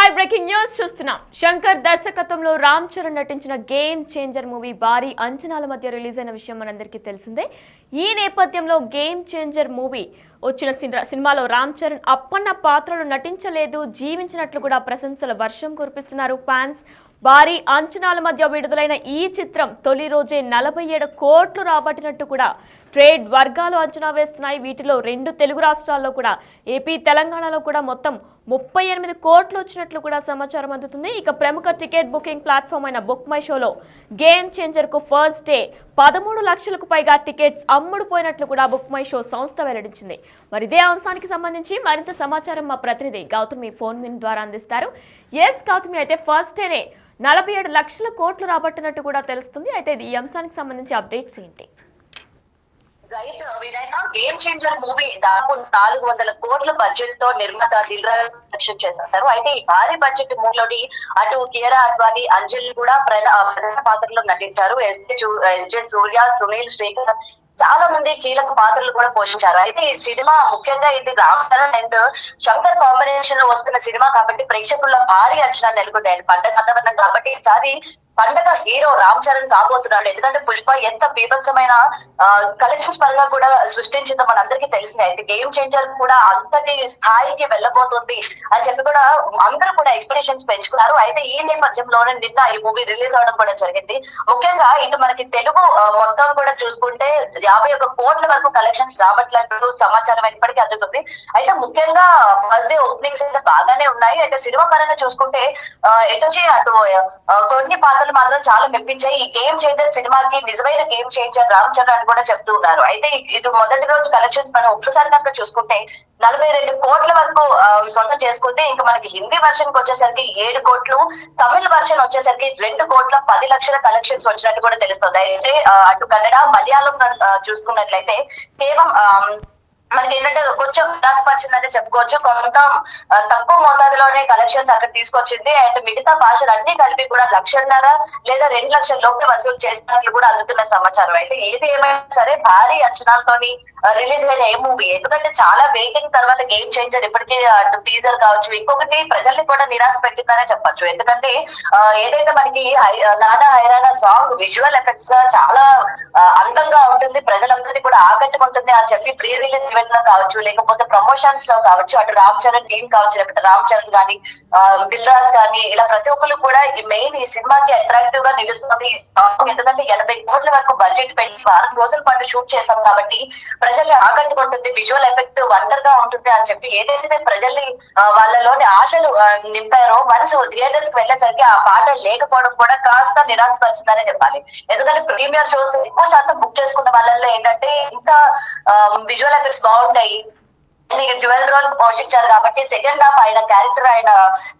Live breaking news చూస్తున్నాం. శంకర్ దర్శకత్వంలో రామ్ చరణ్ నటించిన గేమ్ చేంజర్ మూవీ భారీ అంచనాల మధ్య రిలీజ్ అయిన విషయం మనందరికీ తెలిసిందే. ఈ నేపథ్యంలో గేమ్ చేంజర్ మూవీ వచ్చిన సినిమాలో రామ్ చరణ్ అప్పన్న పాత్రలు నటించలేదు, జీవించినట్లు కూడా ప్రశంసల వర్షం కురిపిస్తున్నారు ఫ్యాన్స్. భారీ అంచనాల మధ్య విడుదలైన ఈ చిత్రం తొలి రోజే 47 కోట్లు రాబట్టినట్టు కూడా ట్రేడ్ వర్గాలు అంచనా వేస్తున్నాయి. వీటిలో 2 తెలుగు రాష్ట్రాల్లో కూడా ఏపీ, తెలంగాణలో కూడా మొత్తం 38 కోట్లు వచ్చినట్లు కూడా సమాచారం అందుతుంది. ఇక ప్రముఖ టికెట్ బుకింగ్ ప్లాట్ఫామ్ అయిన బుక్ మై షోలో గేమ్ చేంజర్ కు ఫస్ట్ డే 13 లక్షలకు పైగా టికెట్స్ అమ్ముడుపోయినట్లు కూడా బుక్ మై షో సంస్థ వెల్లడించింది. మరి ఇదే అంశానికి సంబంధించి మరింత సమాచారం మా ప్రతినిధి గౌతమి ఫోన్ విన్ ద్వారా అందిస్తారు. ఎస్ గౌతమి, అయితే ఫస్ట్ డేనే 47 లక్షల కోట్లు రాబట్టినట్టు కూడా తెలుస్తుంది. అయితే ఈ అంశానికి సంబంధించి అప్డేట్స్ ఏంటి? రైట్ వినైనా గేమ్ చేంజర్ మూవీ దాదాపు 400 కోట్ల బడ్జెట్ తో నిర్మాత దిల్ రాజు ప్రొడక్షన్ చేస్తారు. అయితే ఈ భారీ బడ్జెట్ మూవీలోని అటు కియారా అడ్వాణి, అంజలి కూడా ప్రధాన పాత్రలో నటించారు. ఎస్జే సూర్య, సునీల్, శ్రీకర్ చాలా మంది కీలక పాత్రలు కూడా పోషించారు. అయితే ఈ సినిమా ముఖ్యంగా ఇది రామ్ చరణ్ అండ్ శంకర్ కాంబినేషన్ లో వస్తున్న సినిమా కాబట్టి ప్రేక్షకుల్లో భారీ అంచనా నెలకొంటాయి. పండగ వాతావరణం కాబట్టి ఈసారి పండగ హీరో రామ్ చరణ్ కాబోతున్నాడు. ఎందుకంటే పుష్ప ఎంత బీభత్సమైన కలెక్షన్స్ పరంగా కూడా సృష్టించిందో మనందరికీ తెలిసిందే. అయితే గేమ్ చేంజర్ కూడా అంతటి స్థాయికి వెళ్ళబోతుంది అని చెప్పి కూడా అందరూ కూడా ఎక్స్పెక్టేషన్స్ పెంచుకున్నారు. అయితే ఈ నేపథ్యంలోనే నిన్న ఈ మూవీ రిలీజ్ అవడం కూడా జరిగింది. ముఖ్యంగా ఇటు మనకి తెలుగు మొత్తం కూడా చూసుకుంటే 51 కోట్ల వరకు కలెక్షన్స్ రాబట్టినట్టు సమాచారం ఇప్పటికీ అందుతుంది. అయితే ముఖ్యంగా ఫస్ట్ డే ఓపెనింగ్స్ అయితే బాగానే ఉన్నాయి. అయితే సినిమా పరంగా చూసుకుంటే ఎటు అటు కొన్ని పాత్రలు మాత్రం చాలా మెప్పించాయి. ఈ గేమ్ చేంజర్ సినిమాకి నిజమైన గేమ్ చేంజర్ రామ్ చరణ్ అని కూడా చెప్తూ ఉన్నారు. అయితే ఇటు మొదటి రోజు కలెక్షన్స్ మనం ఒక్కసారి కనుక చూసుకుంటే 42 కోట్ల వరకు సొంతం చేసుకుంటే ఇంకా మనకి హిందీ వర్షన్ కి వచ్చేసరికి 7 కోట్లు, తమిళ వర్షన్ వచ్చేసరికి 2 కోట్ల 10 లక్షల కలెక్షన్స్ వచ్చినట్టు కూడా తెలుస్తుంది. అయితే అటు కన్నడ, మలయాళం చూసుకున్నట్లయితే కేవలం మనకి ఏంటంటే కొంచెం నిరాశపరిచిందని చెప్పుకోవచ్చు. కొంత తక్కువ మోతాదులోనే కలెక్షన్స్ అక్కడ తీసుకొచ్చింది. అండ్ మిగతా భాషలు అన్ని కలిపి కూడా 1,50,000 లేదా 2 లక్షల లోపు వసూలు చేస్తున్నట్లు కూడా అందుతున్న సమాచారం. అయితే ఏది ఏమైనా సరే భారీ అంచనాలతోని రిలీజ్ అయిన ఏ మూవీ, ఎందుకంటే చాలా వెయిటింగ్ తర్వాత గేమ్ చేంజర్ ఇప్పటికీ టీజర్ కావచ్చు, ఇంకొకటి ప్రజల్ని కూడా నిరాశ పెట్టిందనే చెప్పొచ్చు. ఎందుకంటే ఏదైతే మనకి నానా హైరానా సాంగ్ విజువల్ ఎఫెక్ట్స్ గా చాలా అందంగా ఉంటుంది, ప్రజలందరినీ కూడా ఆకట్టుకుంటుంది అని చెప్పి ప్రీ రిలీజ్ ఈవెంట్ లో కావచ్చు, లేకపోతే ప్రమోషన్స్ లో కావచ్చు, అటు రామ్ చరణ్ టీం కావచ్చు, లేకపోతే రామ్ చరణ్ గానీ, దిల్ రాజ్ గానీ, ఇలా ప్రతి ఒక్కరు కూడా ఈ మెయిన్ ఈ సినిమాకి అట్రాక్టివ్ గా నిలుస్తుంది ఈ సాంగ్. ఎందుకంటే 80 కోట్ల వరకు బడ్జెట్ పెట్టి 4 రోజుల పాటు షూట్ చేస్తాం కాబట్టి ప్రజల్ని ఆకట్టుకుంటుంది, విజువల్ ఎఫెక్ట్ వండర్ గా ఉంటుంది అని చెప్పి ఏదైతే ప్రజల్ని వాళ్ళలోని ఆశలు నింపారో వన్స్ థియేటర్స్ కి వెళ్ళేసరికి ఆ పాట లేకపోవడం కూడా కాస్త నిరాశపరిచిందనే చెప్పాలి. ఎందుకంటే ప్రీమియర్ షోస్ ఎక్కువ శాతం బుక్ చేసుకున్న వాళ్ళల్లో ఏంటంటే ఇంకా విజువల్ ఎఫెక్ట్స్ బాగుంటాయి, డ్యూయల్ రోల్ పోషించారు కాబట్టి సెకండ్ హాఫ్ ఆయన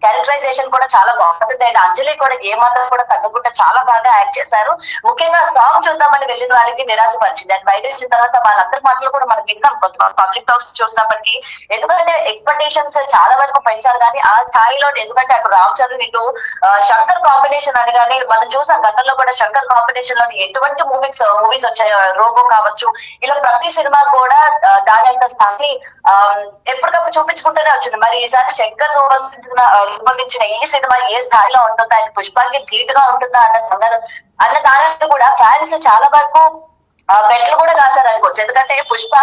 క్యారెక్టరైజేషన్ కూడా చాలా బాగుంటుంది. అండ్ అంజలి కూడా ఏ మాత్రం కూడా తగ్గకుండా చాలా బాగా యాక్ట్ చేశారు. ముఖ్యంగా సాంగ్ చూద్దామని వెళ్ళిన వాళ్ళకి నిరాశపరిచింది. అండ్ బయట వచ్చిన తర్వాత వాళ్ళందరి మాటలు కూడా మనం విన్నాం కొంతమంది పబ్లిక్ టాక్స్ చూసినప్పటికీ. ఎందుకంటే ఎక్స్పెక్టేషన్స్ చాలా వరకు పెంచారు కానీ ఆ స్థాయిలో, ఎందుకంటే అటు రామ్ చరణ్ ఇటు శంకర్ కాంబినేషన్ అని కానీ మనం చూసాం గతంలో కూడా శంకర్ కాంబినేషన్ లోని ఎటువంటి మూవీస్ వచ్చాయి, రోబో కావచ్చు, ఇలా ప్రతి సినిమా కూడా దాని యొక్క స్థాయి ఎప్పటికప్పుడు చూపించుకుంటూనే వచ్చింది. మరి ఈసారి శంకర్ రూపొందించిన ఈ సినిమా ఏ స్థాయిలో ఉంటుందో, ఆయన పుష్పానికి ధీటుగా ఉంటుందా అన్న దానికి కూడా ఫ్యాన్స్ చాలా వరకు బెట్లు కూడా కాసారు అనుకోవచ్చు. ఎందుకంటే పుష్ప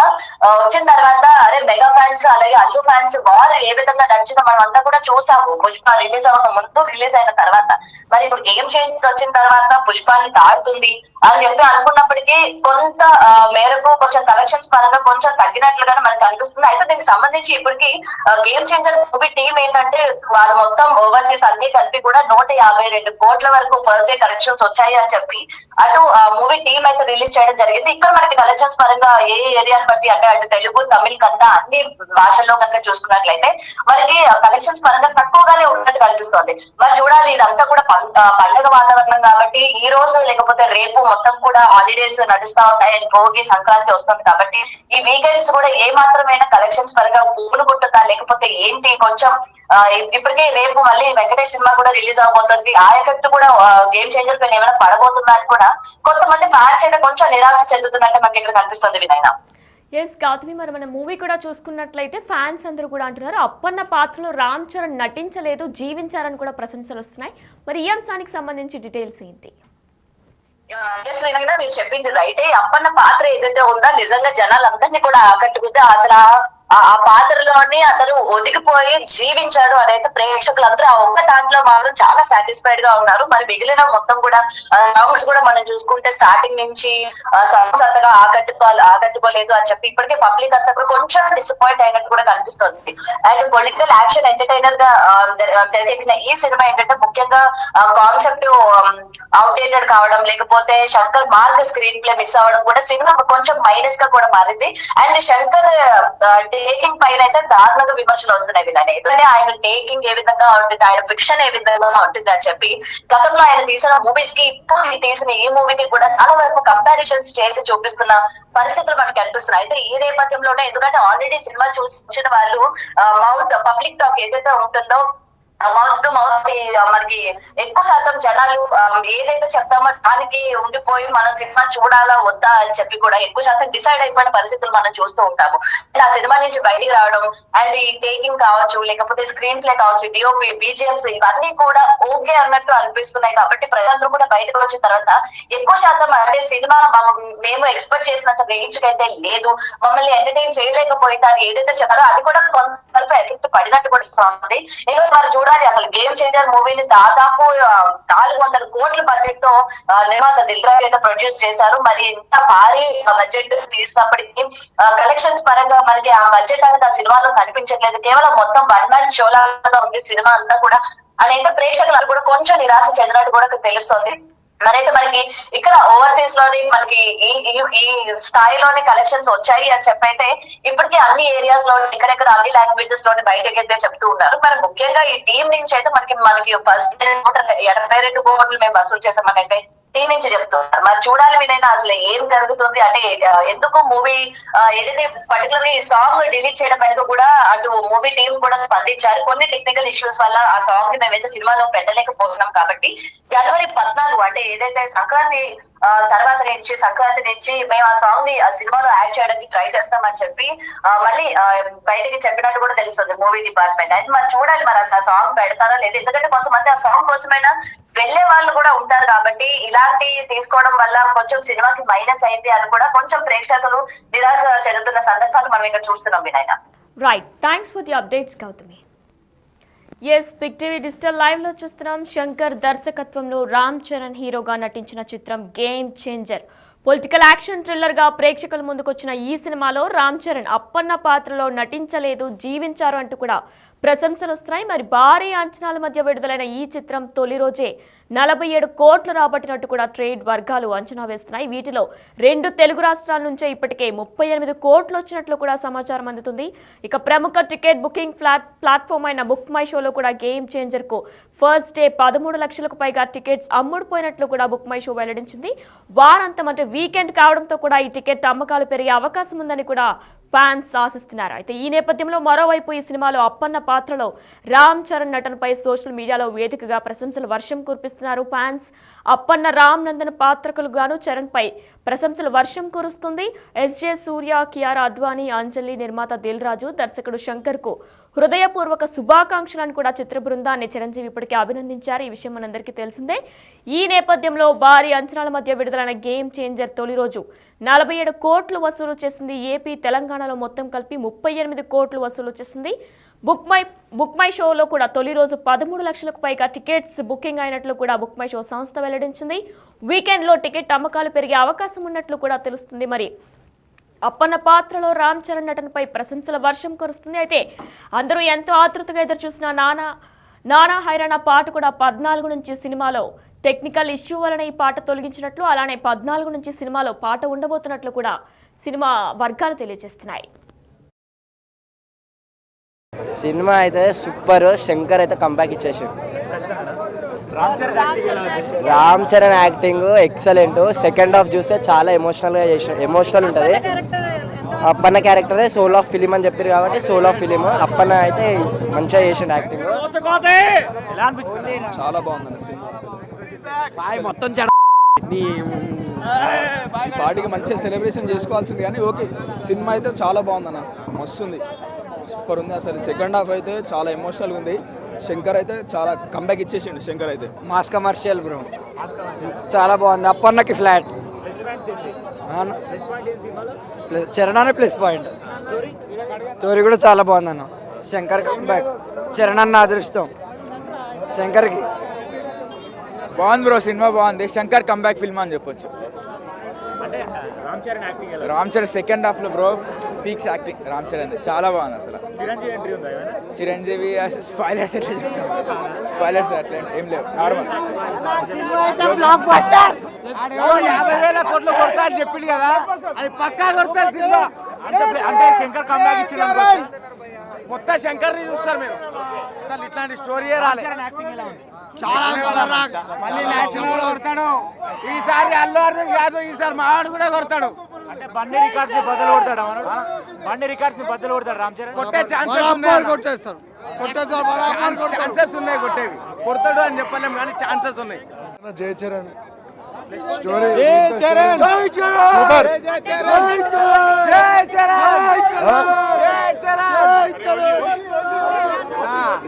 వచ్చిన తర్వాత అరే మెగా ఫ్యాన్స్ అలాగే అల్లు ఫ్యాన్స్ వారు ఏ విధంగా నడిచిందో మనం అంతా కూడా చూసాము. పుష్ప రిలీజ్ అవ్వక ముందు, రిలీజ్ అయిన తర్వాత. మరి ఇప్పుడు గేమ్ చేంజర్ వచ్చిన తర్వాత పుష్పాన్ని దాటుతుంది అని చెప్పి అనుకున్నప్పటికీ కొంత మేరకు కొంచెం కలెక్షన్స్ పరంగా కొంచెం తగ్గినట్లుగానే మనకు అనిపిస్తుంది. అయితే దీనికి సంబంధించి ఇప్పటికి గేమ్ చేంజర్ మూవీ టీం ఏంటంటే వాళ్ళు మొత్తం ఓవర్సీస్ అన్ని కలిపి కూడా 152 కోట్ల వరకు ఫస్ట్ డే కలెక్షన్స్ వచ్చాయి అని చెప్పి అటు మూవీ టీం అయితే రిలీజ్ చేయడం జరిగింది. ఇక్కడ మనకి కలెక్షన్స్ పరంగా ఏ ఏరియాని బట్టి అంటే అటు తెలుగు, తమిళ కన్నా అన్ని భాషల్లో కనుక చూసుకున్నట్లయితే మనకి కలెక్షన్స్ పరంగా తక్కువగానే ఉన్నట్టు కనిపిస్తోంది. మరి చూడాలి, ఇదంతా కూడా పండగ వాతావరణం కాబట్టి ఈ రోజు లేకపోతే రేపు మొత్తం కూడా హాలిడేస్ నడుస్తా ఉంటాయి. భోగి, సంక్రాంతి వస్తుంది కాబట్టి ఈ వీకెండ్స్ కూడా ఏ మాత్రమైనా కలెక్షన్స్ పరంగా ఊపులు పుట్టుతా లేకపోతే ఏంటి కొంచెం ఇప్పటికే రేపు మళ్ళీ వెంకటేష్ సినిమా కూడా రిలీజ్ అవబోతుంది. ఆ ఎఫెక్ట్ కూడా గేమ్ చేంజర్ పైన ఏమైనా పడబోతుందా అని కూడా కొంతమంది ఫ్యాన్స్ అయితే కొంచెం నిరాశ చెందుతున్నట్టు మనకి ఇక్కడ కనిపిస్తుంది వినైనా. ఎస్ గౌతమి, మరి మన మూవీ కూడా చూసుకున్నట్లయితే ఫ్యాన్స్ అందరూ కూడా అంటున్నారు అప్పన్న పాత్రలో రామ్ చరణ్ నటించలేదు, జీవించారని కూడా ప్రశంసలు వస్తున్నాయి. మరి ఈ అంశానికి సంబంధించి డీటెయిల్స్ ఏంటి? మీరు చెప్పింది రైటే. అప్పన్న పాత్ర ఏదైతే ఉందో నిజంగా జనాలందరినీ కూడా ఆకట్టుకుంది. అసలు ఆ పాత్రలోని అతను ఒదిగిపోయి జీవించాడు అనేది ప్రేక్షకులందరూ ఆ ఒక్క దాంట్లో మాత్రం చాలా సాటిస్ఫైడ్ గా ఉన్నారు. మరి మొత్తం కూడా సాంగ్స్ కూడా మనం చూసుకుంటే స్టార్టింగ్ నుంచి సాంగ్స్ అంతగా ఆకట్టుకోలేదు అని చెప్పి ఇప్పటికే పబ్లిక్ అంతా కూడా కొంచెం డిసప్పాయింట్ అయినట్టు కూడా కనిపిస్తుంది. అండ్ పొలిటికల్ యాక్షన్ ఎంటర్టైనర్ గా తెరకెక్కిన ఈ సినిమా ఏంటంటే ముఖ్యంగా కాన్సెప్ట్ అవుట్డేటెడ్ కావడం, లేకపోతే Shankar mark screen play miss అవ్వడం కూడా సినిమా కొంచెం మైనస్ గా కూడా మారింది. అండ్ శంకర్ టేకింగ్ పైన అయితే దారుణంగా విమర్శలు వస్తున్నాయి వినాలి. ఎందుకంటే ఆయన టేకింగ్ ఏ విధంగా ఉంటుంది, ఆయన ఫిక్షన్ ఏ విధంగా ఉంటుంది అని చెప్పి గతంలో ఆయన తీసిన మూవీస్ కి ఇప్పుడు తీసిన ఈ మూవీకి కూడా చాలా వరకు కంపారిజన్స్ చేసి చూపిస్తున్న పరిస్థితులు మనకు కనిపిస్తున్నాయి. అయితే ఈ నేపథ్యంలోనే ఎందుకంటే ఆల్రెడీ సినిమా చూసిన వాళ్ళు మౌత్ పబ్లిక్ టాక్ ఏదైతే ఉంటుందో మౌత్ టు మౌత్ మనకి ఎక్కువ శాతం జనాలు ఏదైతే చెప్తామో దానికి ఉండిపోయి మనం సినిమా చూడాలా వద్దా అని చెప్పి కూడా ఎక్కువ శాతం డిసైడ్ అయిపోయిన పరిస్థితులు మనం చూస్తూ ఉంటాము. అండ్ ఆ సినిమా నుంచి బయటికి రావడం అండ్ ఈ టేకింగ్ కావచ్చు, లేకపోతే స్క్రీన్ ప్లే కావచ్చు, డిఓపి, బీజిఎంస్ ఇవన్నీ కూడా ఓకే అన్నట్టు అనిపిస్తున్నాయి. కాబట్టి ప్రజలందరూ కూడా బయటకు వచ్చిన తర్వాత ఎక్కువ శాతం అంటే సినిమా మేము ఎక్స్పెక్ట్ చేసినంత రేంజ్ అయితే లేదు, మమ్మల్ని ఎంటర్టైన్ చేయలేకపోయింది ఏదైతే చెప్పారో అది కూడా కొంతవరకు ఎఫెక్ట్ పడినట్టు కూడా ఇస్తుంది. ఇంకా మరి చూడాలి అసలు గేమ్ చేంజర్ మూవీని దాదాపు 400 కోట్ల బడ్జెట్ తో నిర్మాత దిల్ రాజు అయితే ప్రొడ్యూస్ చేశారు. మరి ఇంత భారీ బడ్జెట్ తీసినప్పటికీ కలెక్షన్స్ పరంగా మనకి ఆ బడ్జెట్ అనేది ఆ సినిమాలో కనిపించట్లేదు. కేవలం మొత్తం వన్ మ్యాన్ షో లాగా ఉంది సినిమా అంతా కూడా. అనేది ప్రేక్షకులు కూడా కొంచెం నిరాశ చెందినట్టు కూడా తెలుస్తోంది. మరైతే మనకి ఇక్కడ ఓవర్సీస్ లోని మనకి ఈ స్థాయిలోని కలెక్షన్స్ వచ్చాయి అని చెప్పైతే ఇప్పటికీ అన్ని ఏరియాస్ లో ఇక్కడెక్కడ అన్ని లాంగ్వేజెస్ లోని బయటకి అయితే చెప్తూ ఉన్నారు. మరి ముఖ్యంగా ఈ టీం నుంచి అయితే మనకి ఫస్ట్ 82 కోట్లు మేము వసూలు చేసామని అయితే టీం నుంచి చెప్తున్నారు. మరి చూడాలి వినైనా అసలు ఏం జరుగుతుంది అంటే ఎందుకు మూవీ ఏదైతే పర్టికులర్లీ సాంగ్ డిలీట్ చేయడం వెనుక కూడా అటు మూవీ టీం కూడా స్పందించారు. కొన్ని టెక్నికల్ ఇష్యూస్ వల్ల ఆ సాంగ్ ని మేమైతే సినిమాలో పెట్టలేకపోతున్నాం. కాబట్టి జనవరి 14 అంటే ఏదైతే సంక్రాంతి నుంచి మేము ఆ సాంగ్ ని ఆ సినిమాలో యాడ్ చేయడానికి ట్రై చేస్తామని చెప్పి మళ్ళీ బయటికి చెప్పినట్టు కూడా తెలుస్తుంది మూవీ డిపార్ట్మెంట్. అయితే మరి చూడాలి మరి అసలు ఆ సాంగ్ పెడతారా లేదు. ఎందుకంటే కొంతమంది ఆ సాంగ్ కోసమైనా వెళ్లే వాళ్ళు కూడా ఉంటారు. కాబట్టి ఇలాంటి తీసుకోవడం వల్ల కొంచెం సినిమాకి మైనస్ అయింది అని కూడా కొంచెం ప్రేక్షకులు నిరాశ చెందుతున్న సందర్భాలు మనం ఇక్కడ చూస్తున్నాం వినాయన. Right, thanks for the updates Gautami. Yes, big TV digital live లో చూస్తున్నాం. శంకర్ దర్శకత్వంలో రామ్ చరణ్ హీరోగా నటించిన చిత్రం game changer political action thriller గా ప్రేక్షకుల ముందుకొచ్చిన ఈ సినిమాలో రామ్ చరణ్ అప్పన్న పాత్రలో నటించలేదు, జీవించారు అంటూ కూడా ప్రశంసలు వస్తున్నాయి. మరి భారీ అంచనాల మధ్య విడుదలైన ఈ చిత్రం తొలి రోజే 47 కోట్లు రాబట్టినట్టు కూడా ట్రేడ్ వర్గాలు అంచనా వేస్తున్నాయి. వీటిలో 2 తెలుగు రాష్ట్రాల నుంచే ఇప్పటికే 38 కోట్లు వచ్చినట్లు కూడా సమాచారం అందుతుంది. ఇక ప్రముఖ టికెట్ బుకింగ్ ప్లాట్ఫామ్ అయిన బుక్ మై షోలో కూడా గేమ్ చేంజర్ కు ఫస్ట్ డే 13 లక్షలకు పైగా టికెట్స్ అమ్ముడుపోయినట్లు కూడా బుక్ మై షో వెల్లడించింది. వారాంతం అంటే వీకెండ్ కావడంతో కూడా ఈ టికెట్ అమ్మకాలు పెరిగే అవకాశం ఉందని కూడా ఫ్యాన్స్ ఆశిస్తున్నారు. అయితే ఈ నేపథ్యంలో మరోవైపు ఈ సినిమాలో అప్పన్న పాత్రలో రామ్ చరణ్ నటనపై సోషల్ మీడియాలో వేదికగా ప్రశంసలు వర్షం కురిపిస్తున్నారు ఫ్యాన్స్. అప్పన్న రామ్ నందన్ పాత్రకులు గాను చరణ్ పై ప్రశంసలు వర్షం కురుస్తుంది. ఎస్జే సూర్య, కియారా అద్వానీ, అంజలి, నిర్మాత దిల్ రాజు, దర్శకుడు శంకర్ కు హృదయపూర్వక శుభాకాంక్షలను కూడా చిత్ర బృందాన్ని చిరంజీవి ఇప్పటికే అభినందించారు. ఈ విషయం మనందరికీ తెలిసిందే. ఈ నేపథ్యంలో భారీ అంచనాల మధ్య విడుదలైన గేమ్ చేంజర్ తొలి రోజు 47 కోట్లు వసూలు చేసింది. ఏపీ, తెలంగాణలో మొత్తం కలిపి 38 కోట్లు వసూలు చేసింది. బుక్ మై షోలో కూడా తొలి రోజు 13 లక్షలకు పైగా టికెట్స్ బుకింగ్ అయినట్లు కూడా బుక్ మై షో సంస్థ వెల్లడించింది. వీకెండ్ లో టికెట్ అమ్మకాలు పెరిగే అవకాశం ఉన్నట్లు కూడా తెలుస్తుంది. మరి అప్పన్న పాత్రలో రామ్ చరణ్ నటనపై ప్రశంసల వర్షం కురుస్తుంది. అయితే అందరూ ఎంతో ఆతృతగా ఎదురు చూసిన నానా హైరాణ పాట కూడా 14 నుంచి సినిమాలో టెక్నికల్ ఇష్యూ వలన ఈ పాట తొలగించినట్లు, అలానే 14 నుంచి సినిమాలో పాట ఉండబోతున్నట్లు కూడా సినిమా వర్గాలు తెలియజేస్తున్నాయి. సినిమా అయితే సూపర్. శంకర్ అయితే కంబ్యాక్ ఇచ్చేసాడు. Ram Charan acting excellent. Second half చూస్తే చాలా ఎమోషనల్ ఉంటుంది. అప్పన్న క్యారెక్టరే సోల్ ఆఫ్ ఫిలిం అని చెప్పారు కాబట్టి సోల్ ఆఫ్ ఫిలిం. అప్పన్న అయితే మంచిగా చేసిండు యాక్టింగ్. చాలా బాగుందండి సినిమా. మొత్తం పార్టీకి మంచిగా సెలబ్రేషన్ చేసుకోవాల్సింది కానీ ఓకే సినిమా అయితే చాలా బాగుందన్న మస్తు ఉంది సూపర్ ఉంది అసలు సెకండ్ హాఫ్ అయితే చాలా ఎమోషనల్గా ఉంది శంకర్ అయితే చాలా కంబ్యాక్ ఇచ్చేసిండు శంకర్ అయితే మాస్ కమర్షియల్ బ్రో చాలా బాగుంది అప్పన్నకి ఫ్లాట్ చరణానే ప్లస్ పాయింట్ స్టోరీ కూడా చాలా బాగుంది అన్న శంకర్ కంబ్యాక్ చరణ్ అదృష్టం శంకర్కి బాగుంది బ్రో సినిమా బాగుంది శంకర్ కంబ్యాక్ ఫిల్మ్ అని చెప్పొచ్చు రామ్ చరణ్ సెకండ్ హాఫ్ లో bro peaks acting Ram Charan చాలా బాగుంది అసలు చిరంజీవి స్పాయిలర్స్ ఎట్లా చెప్తాం స్పాయిలర్స్ అట్లా ఏం లేవు నార్మల్ 50,000 కోట్లు కొడతా అని చెప్పింది కదా అది పక్కా కొడతారు సినిమా అంటే శంకర్ కంబ్యాక్ ఇచ్చిన కొత్త శంకర్ ని చూస్తారు మీరు అసలు ఇట్లాంటి స్టోరీయే రాలేదు చాలా మళ్ళీ నేషనల్ కూడా కొడతాడు ఈసారి అల్లు అర్జున్ కాదు ఈసారి మావాడు కూడా కొడతాడు అంటే బండి రికార్డ్స్ బద్దలు కొడతాడు బండి రికార్డ్స్ బద్దలు కొడతాడు రామ్ చరణ్ కొట్టే ఛాన్సెస్ ఉన్నాయి కొట్టేవి కొడతాడు అని చెప్పలేము కానీ ఛాన్సెస్ ఉన్నాయి జై చరణ్ స్టోరీ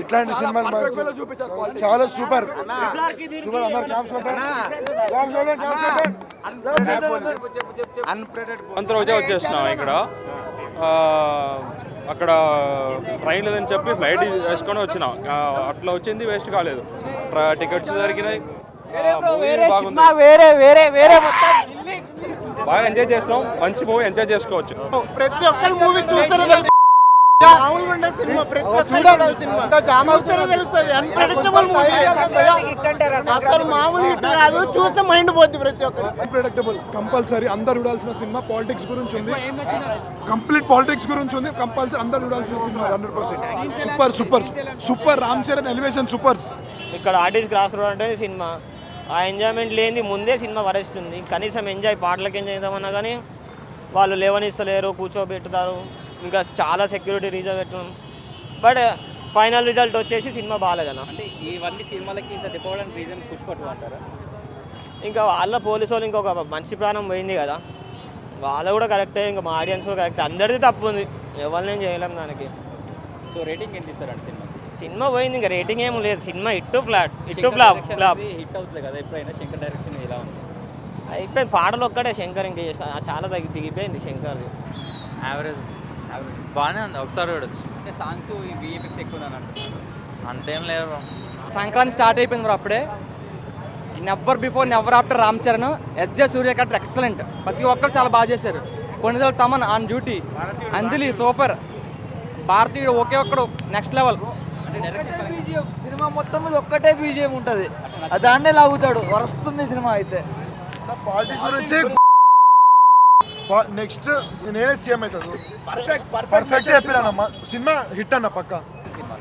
ఇట్లాంటి సినిమాలు చాలా సూపర్ సూపర్ అంత రోజే వచ్చేస్తున్నాం ఇక్కడ అక్కడ ట్రైన్ లేదని చెప్పి ఫ్లైట్ వేసుకొని వచ్చినాం అట్లా వచ్చింది వేస్ట్ కాలేదు టికెట్స్ దొరికినాయి బాగా ఎంజాయ్ చేస్తున్నాం మంచి మూవీ ఎంజాయ్ చేసుకోవచ్చు ప్రతి ఒక్కరి మూవీ చూస్తారు అసలు మామూలు హిట్ కాదు చూస్తే మైండ్ పోద్ది ప్రతి ఒక్కరు అన్ప్రెడిక్టబుల్ కంపల్సరీ అందరు చూడాల్సిన సినిమా పాలిటిక్స్ గురించి ఉంది కంప్లీట్ పాలిటిక్స్ గురించి ఉంది కంపల్సరీ అందరు చూడాల్సిన cinema 100% super super super Ram Charan elevation supers ఇక్కడ ఆర్టిస్ట్ క్రాస్ రోడ్ అంటే సినిమా ఆ ఎంజాయ్మెంట్ లేని ముందే సినిమా వరేస్తుంది కనీసం ఎంజాయ్ పాటలకు ఎంజాయ్ చేద్దామన్నా కానీ వాళ్ళు లేవనిస్తలేరు కూర్చోబెట్టుతారు ఇంకా చాలా సెక్యూరిటీ రీజన్ పెట్టడం బట్ ఫైనల్ రిజల్ట్ వచ్చేసి సినిమా బాగాలేదన్న అంటే ఇవన్నీ సినిమాలకి ఇంత తిప్పడానికి రీజన్ పుష్పట్టు అంటారా ఇంకా వాళ్ళ పోలీసు వాళ్ళు ఇంకొక మనిషి ప్రాణం పోయింది కదా వాళ్ళు కూడా కరెక్టే ఇంకా మా ఆడియన్స్ కూడా కరెక్టే అందరిది తప్పు ఉంది ఎవరినేం చేయలేం దానికి సో రేటింగ్ ఎంత ఇస్తారండి సినిమా సినిమా పోయింది ఇంకా రేటింగ్ ఏం లేదు సినిమా ఫ్లాప్ హిట్ అవుతుంది కదా ఎప్పుడైనా శంకర్ డైరెక్షన్ ఎలా ఉంది అయిపోయింది పాటలు ఒక్కటే శంకర్ ఇంకా చాలా దిగిపోయింది శంకర్ యావరేజ్ బాగానే ఉంది ఒకసారి చూడొచ్చు అంటే సాంగ్స్ విఎఫ్ఎక్స్ ఎక్కువ అని అంటున్నారు అంతేం లేదు సంక్రాంతి స్టార్ట్ అయిపోయింది బ్రో అప్పుడే never before never after Ram Charan SJ Surya character excellent ప్రతి ఒక్కరు చాలా బాగా చేశారు కొన్నిదల Thaman on duty Anjali super Bharateeyudu Oke ఒక్కడు నెక్స్ట్ లెవెల్ సినిమా మొత్తం మీద ఒక్కటే బీజిఎం ఉంటుంది దాన్నే లాగుతాడు వరస్తుంది సినిమా అయితే పాలిటిక్స్ గురించి నెక్స్ట్ నేనే సీఎం అవుతాను పర్ఫెక్ట్ చెప్పినా సినిమా హిట్ అన్న పక్క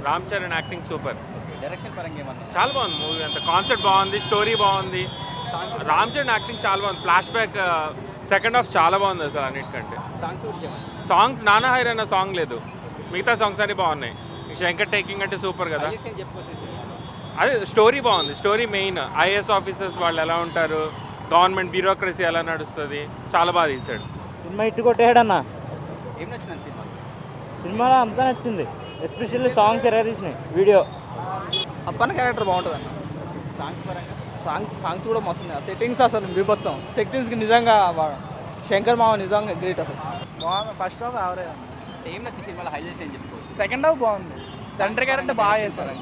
Ram Charan acting super direction పరంగా ఏమన్నా చాలా బాగుంది మూవీ అంత కాన్సెప్ట్ బాగుంది స్టోరీ బాగుంది రామ్ చరణ్ యాక్టింగ్ చాలా బాగుంది ఫ్లాష్ బ్యాక్ సెకండ్ హాఫ్ చాలా బాగుంది అసలు అన్నిటికంటే సాంగ్స్ గురించి ఏమన్నా సాంగ్స్ నానా హైర్ అన్న సాంగ్ లేదు మిగతా సాంగ్స్ అన్ని బాగున్నాయి శంకర్ టేకింగ్ అంటే సూపర్ కదా అదే స్టోరీ బాగుంది స్టోరీ మెయిన్ ఐఏఎస్ ఆఫీసర్స్ వాళ్ళు ఎలా ఉంటారు గవర్నమెంట్ బ్యూరోక్రసీ ఎలా నడుస్తుంది చాలా బాగా తీశాడు సినిమా ఇట్టు కొట్టేయడన్నా ఏం నచ్చింది సినిమా సినిమాలో అంతా నచ్చింది ఎస్పెషల్లీ సాంగ్స్ ఎర్ర తీసినాయి వీడియో అప్పన్న క్యారెక్టర్ బాగుంటుంది అన్న సాంగ్స్ పరంగా సాంగ్స్ కూడా మస్తుంది సెట్టింగ్స్ అసలు బీభత్సం సెట్టింగ్స్కి నిజంగా శంకర్ మావ నిజంగా గ్రేట్ అసలు బాగుంది ఫస్ట్ హాఫ్ యావరేజ్ ఏం నచ్చింది సినిమాలో హైలైట్స్ ఏం చెప్పుకోవచ్చు సెకండ్ హాఫ్ బాగుంది తండ్రి క్యారెక్టర్ బాగా చేశాడు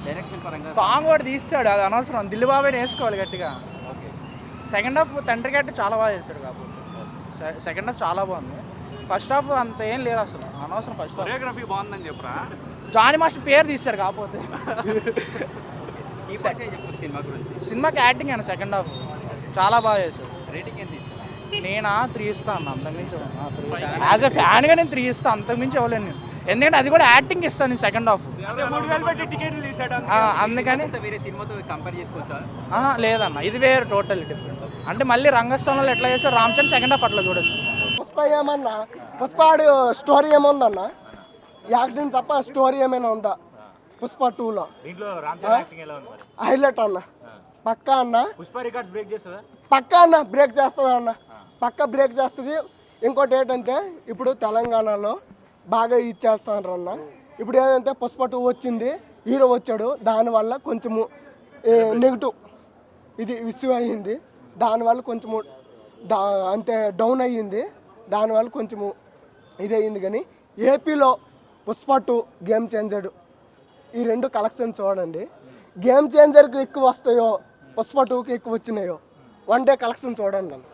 డైరెక్షన్ పరంగా సాంగ్ కూడా తీస్తాడు అది అనవసరం దిల్లు బాబాయ్ వేసుకోవాలి గట్టిగా ఓకే సెకండ్ హాఫ్ తండ్రి క్యారెక్టర్ చాలా బాగా చేశాడు కాకపోతే సెకండ్ హాఫ్ చాలా బాగుంది ఫస్ట్ హాఫ్ అంత ఏం లేదు అసలు అనవసరం ఫస్ట్ హాఫ్ కొరియోగ్రఫీ బాగుందని చెప్పరా జానీ మాస్టర్ పేరు తీశారు కాకపోతే సినిమా గురించి సినిమాకి యాక్టింగ్ అయినా సెకండ్ హాఫ్ చాలా బాగా చేశాడు రేటింగ్ ఎంత ఇస్తారు నేనా 3 ఇస్తాను అంతకుమించి యాజ్ ఎ ఫ్యాన్గా నేను 3 ఇస్తాను అంతకుమించి ఇవ్వలేను నేను ఎందుకంటే అది కూడా యాక్టింగ్ ఇస్తాను నేను సెకండ్ హాఫ్ అందుకని వేరే సినిమాతో కంపేర్ చేసుకోవచ్చా లేదన్న ఇది వేరే టోటల్ డిఫరెంట్ అంటే మళ్ళీ రంగస్థలంలో ఎట్లా చేస్తాడు రామ్ చరణ్ సెకండ్ హాఫ్ అట్లా చూడొచ్చు పుష్ప ఏమన్నా పుష్పాడు స్టోరీ ఏముందన్న యాక్టింగ్ తప్ప స్టోరీ ఏమైనా ఉందా పుష్ప 2లో దీంట్లో రామ్ చరణ్ యాక్టింగ్ ఎలా ఉంది మరి హైలైట్ అన్న పక్కా అన్న, పుష్ప రికార్డ్స్ బ్రేక్ చేస్తుందా? పక్కా అన్న బ్రేక్ చేస్తుంది అన్న, పక్కా బ్రేక్ చేస్తుంది. ఇంకోటి ఏంటంటే ఇప్పుడు తెలంగాణలో బాగా ఇచ్చేస్తున్నారు అన్న. ఇప్పుడు ఏంటంటే పుష్ప 2 వచ్చింది, హీరో వచ్చాడు, దానివల్ల కొంచెము నెగిటివ్ ఇది ఇష్యూ అయ్యింది, దానివల్ల కొంచెము అంతే డౌన్ అయ్యింది, దానివల్ల కొంచెము ఇది అయ్యింది. కానీ ఏపీలో పుష్ప 2 గేమ్ చేంజర్ ఈ 2 కలెక్షన్ చూడండి. గేమ్ చేంజర్కి ఎక్కువ వస్తాయో పుష్ప 2కి ఎక్కువ వచ్చినాయో 1 డే కలెక్షన్ చూడండి అన్న,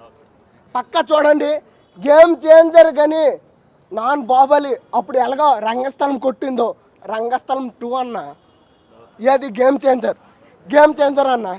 పక్కా చూడండి. గేమ్ చేంజర్ కానీ నాన్ బాహుబలి అప్పుడు ఎలాగో రంగస్థలం కొట్టిందో రంగస్థలం 2 అన్న, ఏది గేమ్ చేంజర్ అన్న.